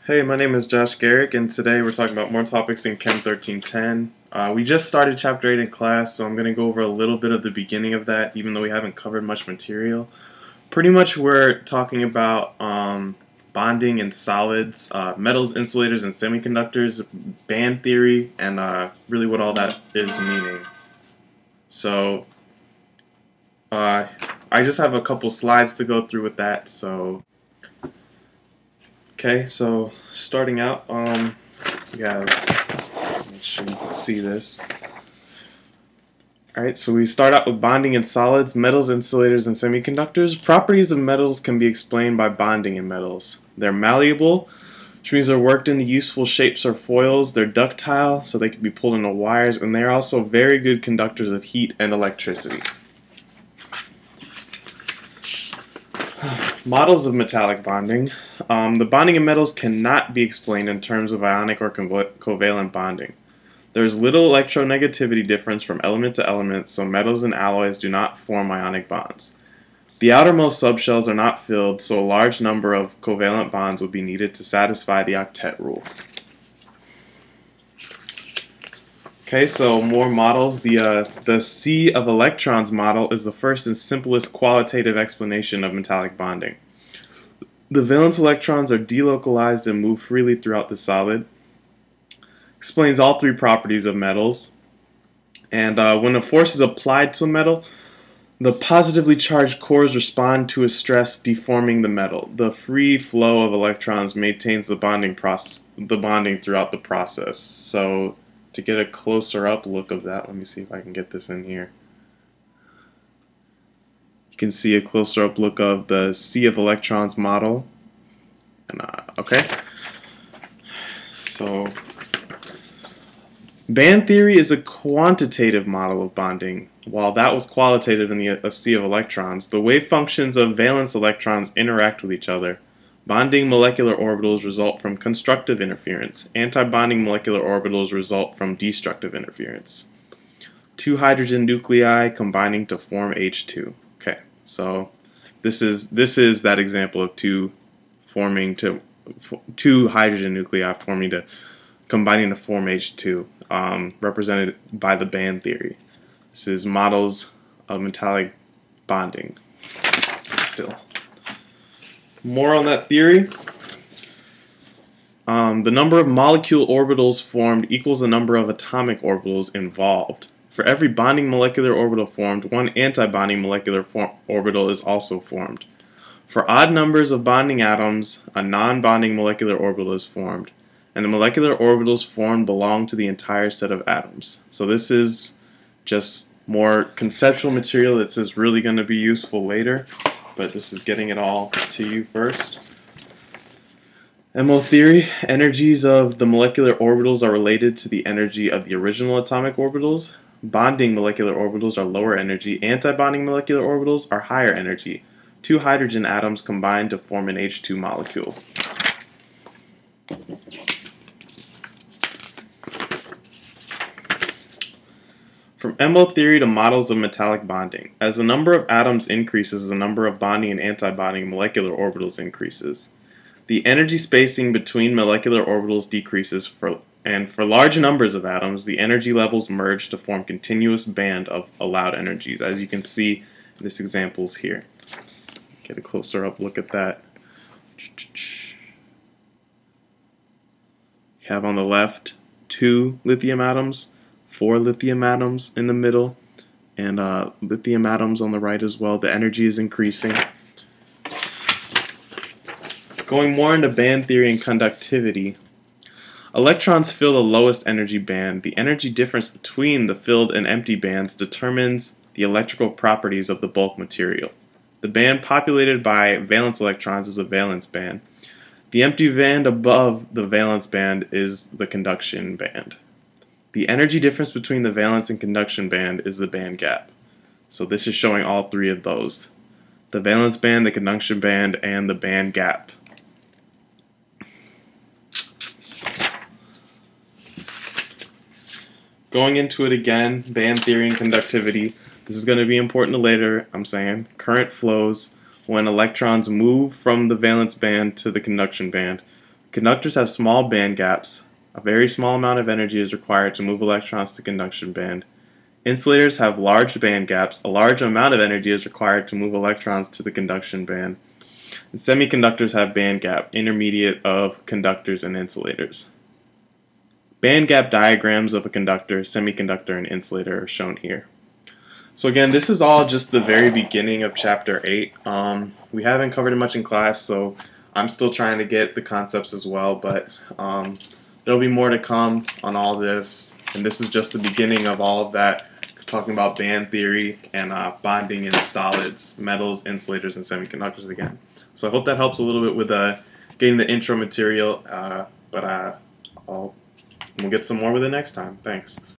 Hey, my name is Josh Garrick, and today we're talking about more topics in Chem 1310. We just started Chapter 8 in class, so I'm going to go over a little bit of the beginning of that, even though we haven't covered much material. Pretty much we're talking about bonding in solids, metals, insulators, and semiconductors, band theory, and really what all that is meaning. So, I just have a couple slides to go through with that, so... Okay, so starting out, we have, make sure you can see this. Alright, so we start out with bonding in solids, metals, insulators, and semiconductors. Properties of metals can be explained by bonding in metals. They're malleable, which means they're worked into useful shapes or foils. They're ductile, so they can be pulled into wires, and they're also very good conductors of heat and electricity. Models of metallic bonding. The bonding in metals cannot be explained in terms of ionic or covalent bonding. There is little electronegativity difference from element to element, so metals and alloys do not form ionic bonds. The outermost subshells are not filled, so a large number of covalent bonds would be needed to satisfy the octet rule. Okay, so more models. The sea of electrons model is the first and simplest qualitative explanation of metallic bonding. The valence electrons are delocalized and move freely throughout the solid. Explains all three properties of metals. And when a force is applied to a metal, the positively charged cores respond to a stress deforming the metal. The free flow of electrons maintains the bonding throughout the process. So to get a closer up look of that, let me see if I can get this in here. You can see a closer up look of the sea of electrons model. And okay. So band theory is a quantitative model of bonding, while that was qualitative in the sea of electrons. The wave functions of valence electrons interact with each other. Bonding molecular orbitals result from constructive interference. Anti-bonding molecular orbitals result from destructive interference. Two hydrogen nuclei combining to form H2. Okay, so this is that example of two hydrogen nuclei combining to form H2, represented by the band theory. This is models of metallic bonding. Still. More on that theory. The number of molecule orbitals formed equals the number of atomic orbitals involved. For every bonding molecular orbital formed, one antibonding molecular orbital is also formed. For odd numbers of bonding atoms, a non-bonding molecular orbital is formed, and the molecular orbitals formed belong to the entire set of atoms. So this is just more conceptual material that's really going to be useful later. But this is getting it all to you first. MO theory, energies of the molecular orbitals are related to the energy of the original atomic orbitals. Bonding molecular orbitals are lower energy. Antibonding molecular orbitals are higher energy. Two hydrogen atoms combine to form an H2 molecule. From MO theory to models of metallic bonding. As the number of atoms increases, the number of bonding and antibonding molecular orbitals increases. The energy spacing between molecular orbitals decreases, and for large numbers of atoms, the energy levels merge to form continuous band of allowed energies, as you can see in this examples here. Get a closer up look at that. You have on the left 2 lithium atoms, 4 lithium atoms in the middle, and lithium atoms on the right as well. The energy is increasing. Going more into band theory and conductivity, electrons fill the lowest energy band. The energy difference between the filled and empty bands determines the electrical properties of the bulk material. The band populated by valence electrons is a valence band. The empty band above the valence band is the conduction band. The energy difference between the valence and conduction band is the band gap. So this is showing all three of those. The valence band, the conduction band, and the band gap. Going into it again, band theory and conductivity. This is going to be important later, I'm saying. Current flows when electrons move from the valence band to the conduction band. Conductors have small band gaps. A very small amount of energy is required to move electrons to the conduction band. Insulators have large band gaps. A large amount of energy is required to move electrons to the conduction band. And semiconductors have band gap, intermediate of conductors and insulators. Band gap diagrams of a conductor, semiconductor, and insulator are shown here. So again, this is all just the very beginning of Chapter 8. We haven't covered it much in class, so I'm still trying to get the concepts as well, but there'll be more to come on all this, and this is just the beginning of all of that, talking about band theory and bonding in solids, metals, insulators, and semiconductors again. So I hope that helps a little bit with getting the intro material, but we'll get some more with it next time. Thanks.